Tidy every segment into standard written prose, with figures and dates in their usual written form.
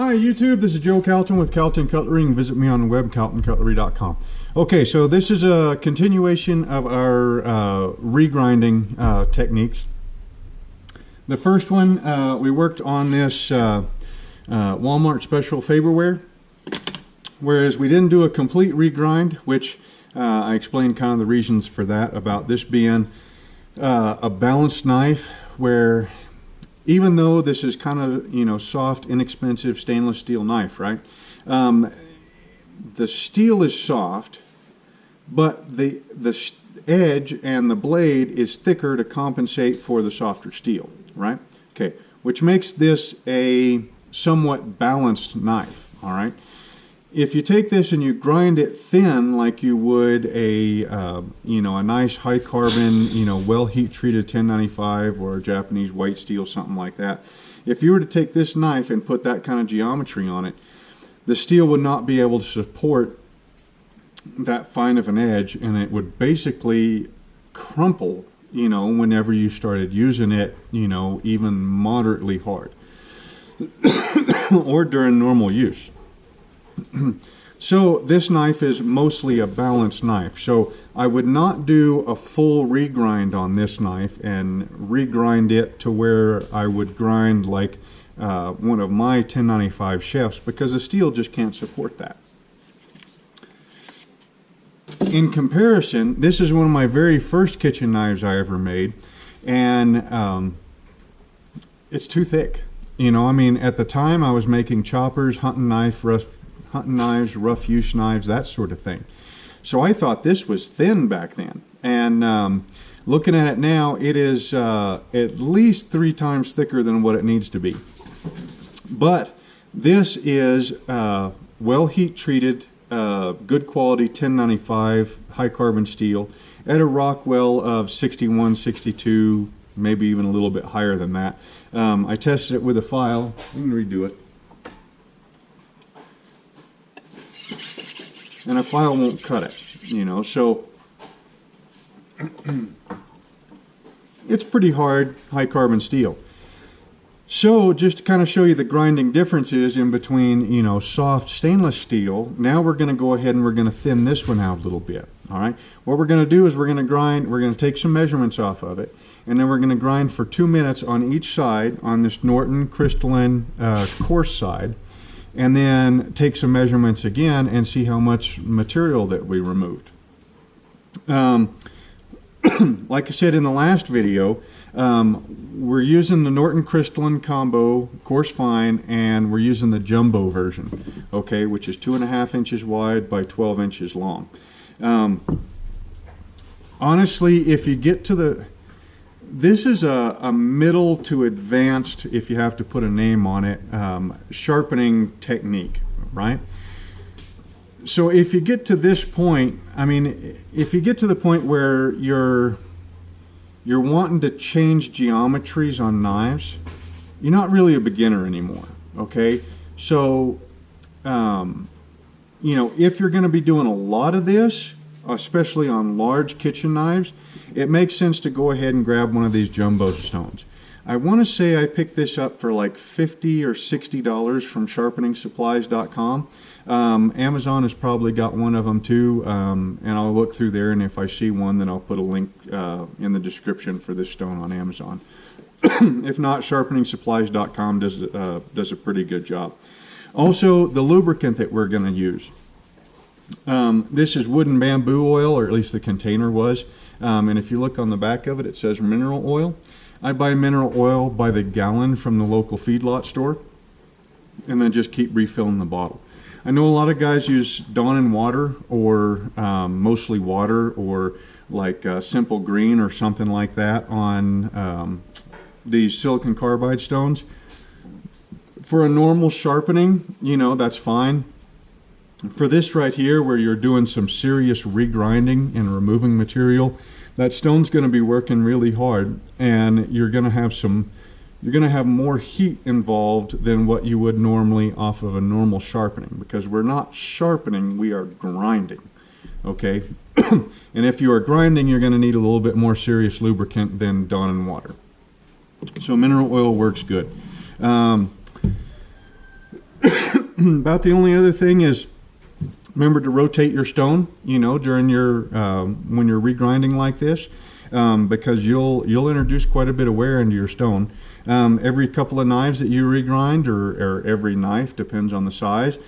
Hi YouTube, this is Joe Calton with Calton Cutlery, and visit me on the web, caltoncutlery.com. Okay, so this is a continuation of our regrinding techniques. The first one, we worked on this Walmart special Faberware, whereas we didn't do a complete regrind, which I explained kind of the reasons for that, about this being a balanced knife, where even though this is kind of, you know, soft, inexpensive stainless steel knife, right? The steel is soft, but the edge and the blade is thicker to compensate for the softer steel, right? Okay, which makes this a somewhat balanced knife, all right? If you take this and you grind it thin like you would a a nice high carbon, well heat treated 1095 or a Japanese white steel, something like that. If you were to take this knife and put that kind of geometry on it, the steel would not be able to support that fine of an edge, and it would basically crumple, whenever you started using it, even moderately hard or during normal use. So this knife is mostly a balanced knife, so I would not do a full regrind on this knife and regrind it to where I would grind like one of my 1095 chefs, because the steel just can't support that. In comparison, this is one of my very first kitchen knives I ever made, and it's too thick. At the time I was making choppers, hunting knives, rough use knives, that sort of thing. So I thought this was thin back then, and looking at it now, it is at least 3 times thicker than what it needs to be. But this is well heat treated, good quality 1095 high carbon steel at a Rockwell of 61, 62, maybe even a little bit higher than that. I tested it with a file. You can redo it. And a file won't cut it, so it's pretty hard, high carbon steel. So just to kind of show you the grinding differences in between, soft stainless steel, now we're going to go ahead and we're going to thin this one out a little bit, all right? What we're going to do is we're going to grind, we're going to take some measurements off of it, and then we're going to grind for 2 minutes on each side on this Norton crystalline coarse side, and then take some measurements again and see how much material that we removed. Like I said in the last video, we're using the Norton crystalline combo coarse fine, and we're using the jumbo version, okay, which is 2.5 inches wide by 12 inches long. Honestly, if you get to this is a middle to advanced, if you have to put a name on it, sharpening technique, right? So if you get to this point, if you get to the point where you're wanting to change geometries on knives, you're not really a beginner anymore, okay? So, if you're going to be doing a lot of this, especially on large kitchen knives, it makes sense to go ahead and grab one of these jumbo stones. I want to say I picked this up for like $50 or $60 from sharpeningsupplies.com. Amazon has probably got one of them too, and I'll look through there, and if I see one, then I'll put a link in the description for this stone on Amazon. If not, sharpeningsupplies.com does a pretty good job. Also, the lubricant that we're going to use. This is wooden bamboo oil, or at least the container was. And if you look on the back of it, it says mineral oil. I buy mineral oil by the gallon from the local feedlot store, and then just keep refilling the bottle. I know a lot of guys use Dawn and water, or mostly water, or like Simple Green or something like that on these silicon carbide stones. For a normal sharpening, that's fine. For this right here, where you're doing some serious regrinding and removing material, that stone's going to be working really hard, and you're going to have more heat involved than what you would normally off of a normal sharpening, because we're not sharpening, we are grinding, okay? And if you are grinding, you're going to need a little bit more serious lubricant than Dawn and water. So mineral oil works good. about the only other thing is, remember to rotate your stone, during your when you're regrinding like this, because you'll introduce quite a bit of wear into your stone. Every couple of knives that you regrind, or every knife, depends on the size,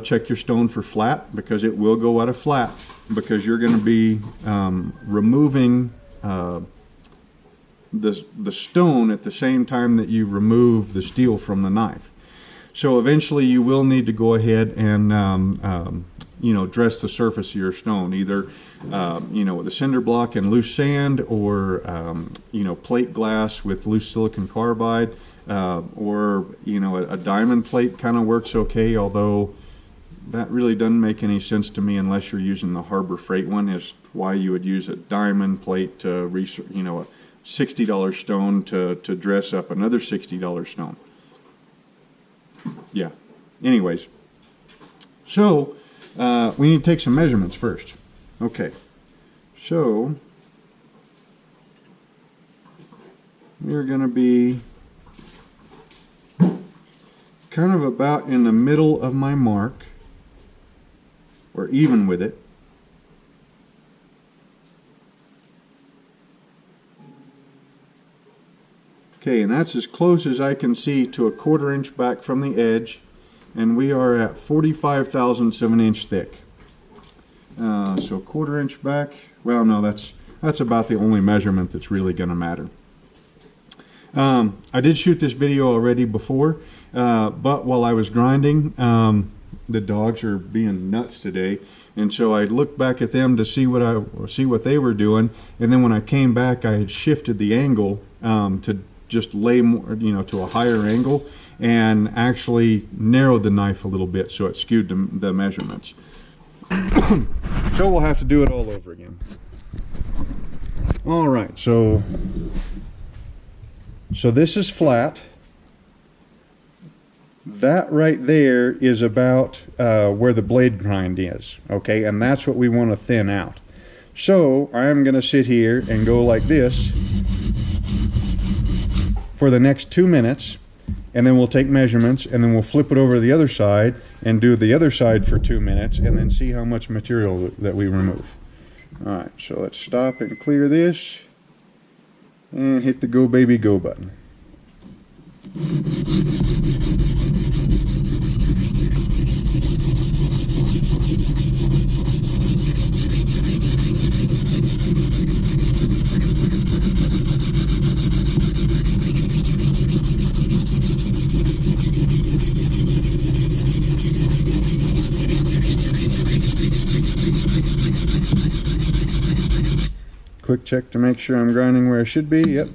check your stone for flat, because it will go out of flat, because you're going to be removing the stone at the same time that you remove the steel from the knife. So eventually you will need to go ahead and dress the surface of your stone, either with a cinder block and loose sand, or plate glass with loose silicon carbide, or a diamond plate kind of works okay, although that really doesn't make any sense to me unless you're using the Harbor Freight one, is why you would use a diamond plate to a $60 stone to dress up another $60 stone. Yeah. Anyways, so we need to take some measurements first. Okay. So we're going to be kind of about in the middle of my mark, or even with it. Okay, and that's as close as I can see to a 1/4 inch back from the edge, and we are at 45 thousandths of an inch thick. So 1/4 inch back. Well, no, that's about the only measurement that's really going to matter. I did shoot this video already before, but while I was grinding, the dogs are being nuts today, and so I looked back at them to see what they were doing, and then when I came back, I had shifted the angle to just lay more, to a higher angle, and actually narrowed the knife a little bit, so it skewed the measurements. So we'll have to do it all over again. All right, so this is flat. That right there is about where the blade grind is, okay, and that's what we want to thin out. So I'm going to sit here and go like this for the next 2 minutes, and then we'll take measurements, and then we'll flip it over to the other side and do the other side for 2 minutes, and then see how much material that we remove. All right, so let's stop and clear this, and hit the go baby go button. Quick check to make sure I'm grinding where I should be. Yep.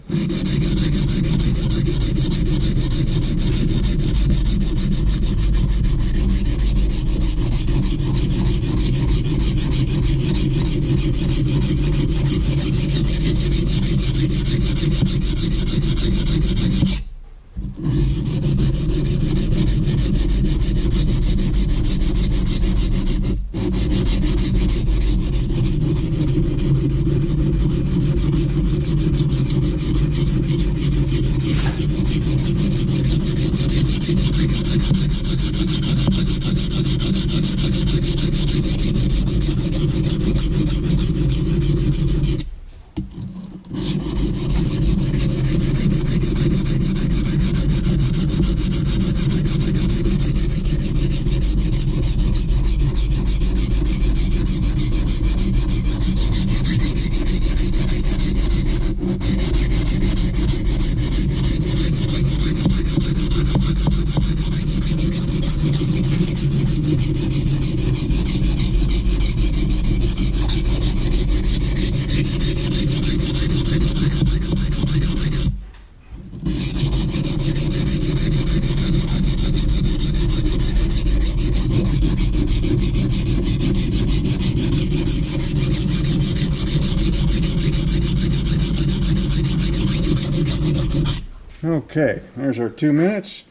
Okay, there's our 2 minutes.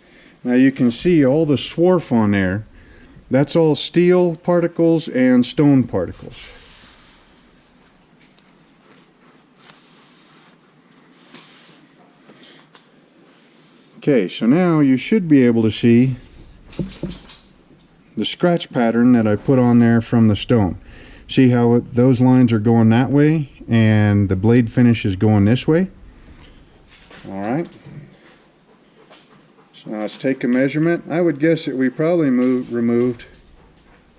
Now you can see all the swarf on there. That's all steel particles and stone particles. Okay, so now you should be able to see the scratch pattern that I put on there from the stone. See how those lines are going that way and the blade finish is going this way? Alright. So now let's take a measurement. I would guess that we probably removed,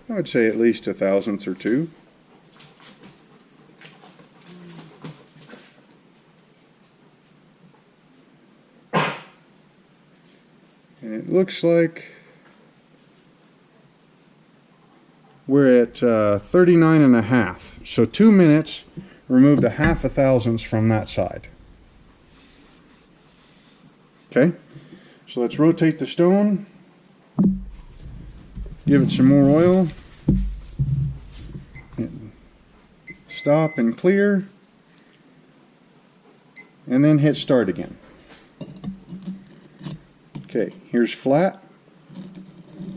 I would say at least 1/1000 or 2. And it looks like we're at 39.5. So 2 minutes, removed 1/2 thousandths from that side. Okay, so let's rotate the stone, give it some more oil, stop and clear, and then hit start again. Okay, here's flat,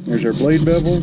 here's our blade bevel.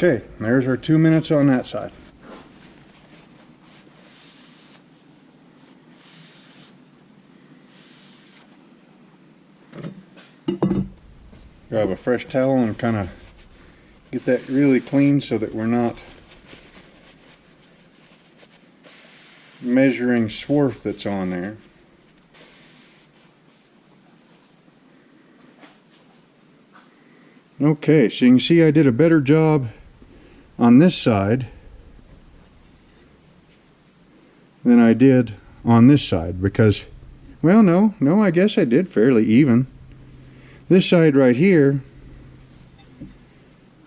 Okay, there's our 2 minutes on that side. Grab a fresh towel and kind of get that really clean so that we're not measuring swarf that's on there. Okay, so you can see I did a better job on this side than I did on this side because, well, no, I guess I did fairly even. This side right here,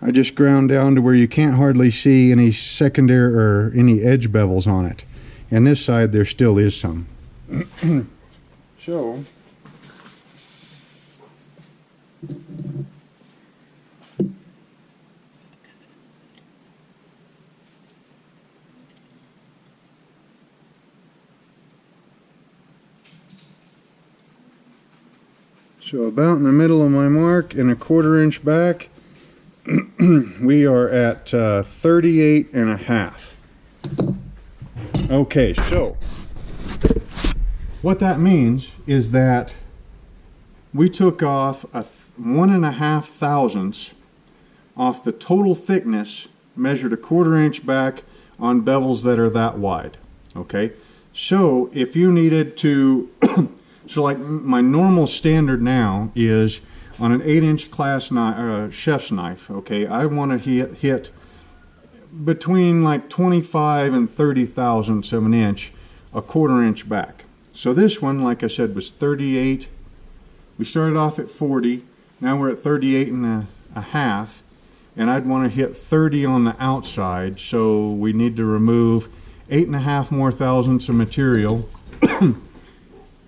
I just ground down to where you can't hardly see any secondary or any edge bevels on it. And this side there still is some. So about in the middle of my mark and a 1/4 inch back, we are at 38.5. Okay, so what that means is that we took off 1.5 thousandths off the total thickness, measured a 1/4 inch back on bevels that are that wide. Okay, so if you needed to so like my normal standard now is on an 8-inch class knife, chef's knife, okay, I want to hit between like 25 and 30 thousandths of an inch, a 1/4 inch back. So this one, like I said, was 38. We started off at 40, now we're at 38.5, and I'd want to hit 30 on the outside, so we need to remove 8.5 more thousandths of material,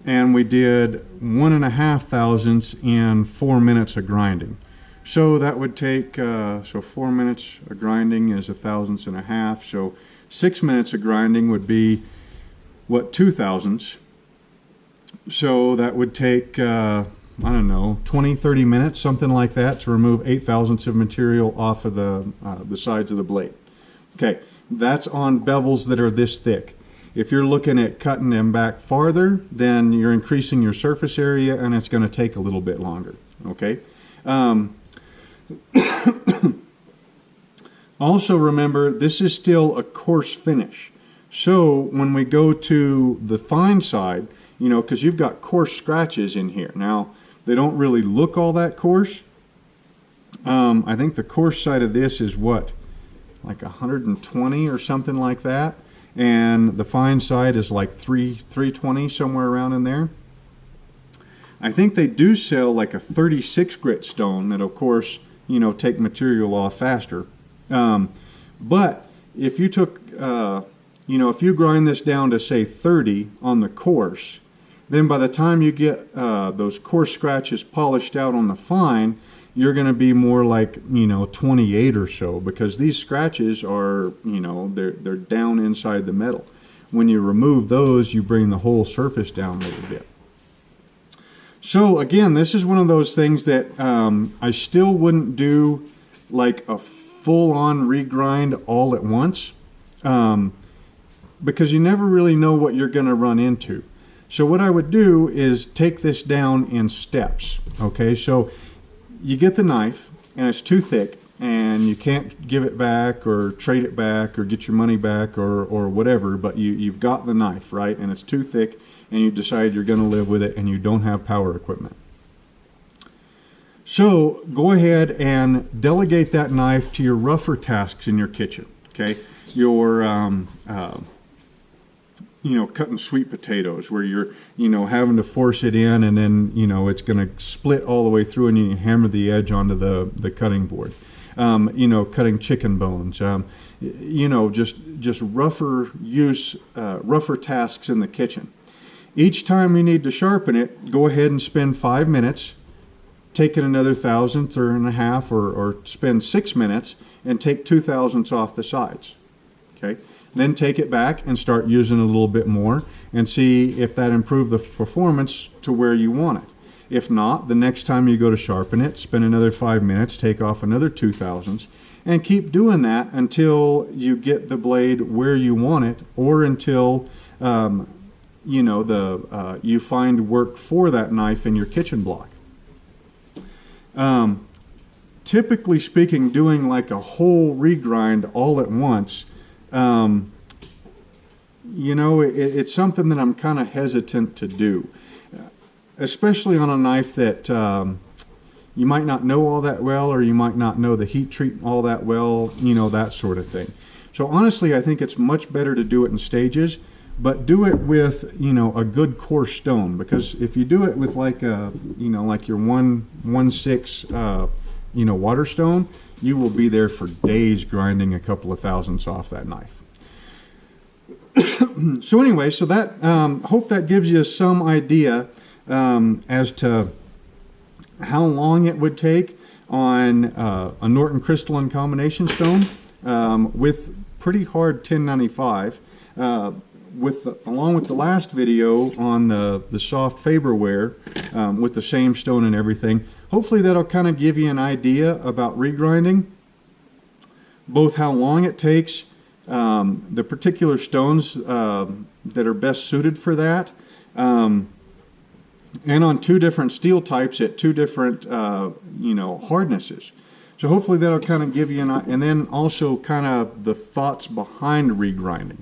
and we did 1.5 thousandths in 4 minutes of grinding. So that would take, so 4 minutes of grinding is 1.5 thousandths. So 6 minutes of grinding would be, what, 2 thousandths. So that would take, I don't know, 20, 30 minutes, something like that, to remove 8 thousandths of material off of the sides of the blade. Okay, that's on bevels that are this thick. If you're looking at cutting them back farther, then you're increasing your surface area and it's going to take a little bit longer. Okay. Also remember, this is still a coarse finish. So when we go to the fine side, you know, because you've got coarse scratches in here. Now, they don't really look all that coarse. I think the coarse side of this is what, like 120 or something like that. And the fine side is like 320, somewhere around in there. I think they do sell like a 36 grit stone that, of course, you know, take material off faster. But if you took, you know, if you grind this down to say 30 on the coarse, then by the time you get those coarse scratches polished out on the fine, you're going to be more like, you know, 28 or so, because these scratches are, you know, they're down inside the metal. When you remove those, you bring the whole surface down a little bit. So again, this is one of those things that I still wouldn't do like a full-on regrind all at once, because you never really know what you're going to run into. So what I would do is take this down in steps. Okay, so you get the knife and it's too thick and you can't give it back or trade it back or get your money back or whatever, but you've got the knife, right, and it's too thick and you decide you're going to live with it and you don't have power equipment. So go ahead and delegate that knife to your rougher tasks in your kitchen. Okay, your you know, cutting sweet potatoes, where you're, you know, having to force it in and then, you know, it's going to split all the way through and you hammer the edge onto the cutting board. You know, cutting chicken bones. You know, just rougher rougher tasks in the kitchen. Each time you need to sharpen it, go ahead and spend 5 minutes, take it another thousandth or and a half, or spend 6 minutes and take 2 thousandths off the sides. Okay. Then take it back and start using a little bit more and see if that improved the performance to where you want it. If not, the next time you go to sharpen it, spend another 5 minutes, take off another 2 thousandths, and keep doing that until you get the blade where you want it, or until you know, you find work for that knife in your kitchen block. Typically speaking, doing like a whole regrind all at once, you know, it's something that I'm kind of hesitant to do, especially on a knife that you might not know all that well, or you might not know the heat treat all that well, you know, that sort of thing. So honestly, I think it's much better to do it in stages, but do it with, you know, a good coarse stone, because if you do it with like a, you know, like your 1/6 you know, water stone, you will be there for days grinding a couple of thousandths off that knife. So anyway, so that hope that gives you some idea as to how long it would take on a Norton crystalline combination stone with pretty hard 1095. Along with the last video on the soft Faberware with the same stone and everything. Hopefully that'll kind of give you an idea about regrinding, both how long it takes, the particular stones that are best suited for that, and on 2 different steel types at 2 different you know, hardnesses. So hopefully that'll kind of give you and then also kind of the thoughts behind regrinding.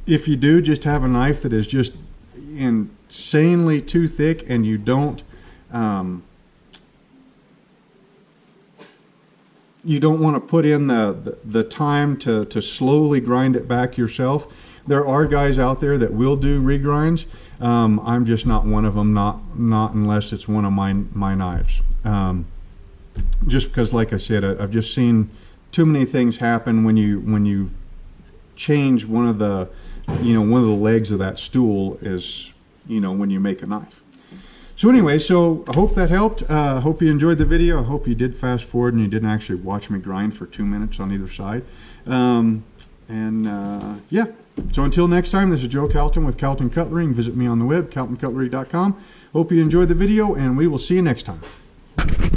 If you do just have a knife that is just insanely too thick and you don't want to put in the time to slowly grind it back yourself, there are guys out there that will do regrinds. I'm just not one of them, not unless it's one of my knives. Just because, like I said, I've just seen too many things happen when you change one of the, one of the legs of that stool is, when you make a knife. So anyway, so I hope that helped. I hope you enjoyed the video. I hope you did fast forward and you didn't actually watch me grind for 2 minutes on either side. Yeah, so until next time, this is Joe Calton with Calton Cutlery. Visit me on the web, caltoncutlery.com. Hope you enjoyed the video, and we will see you next time.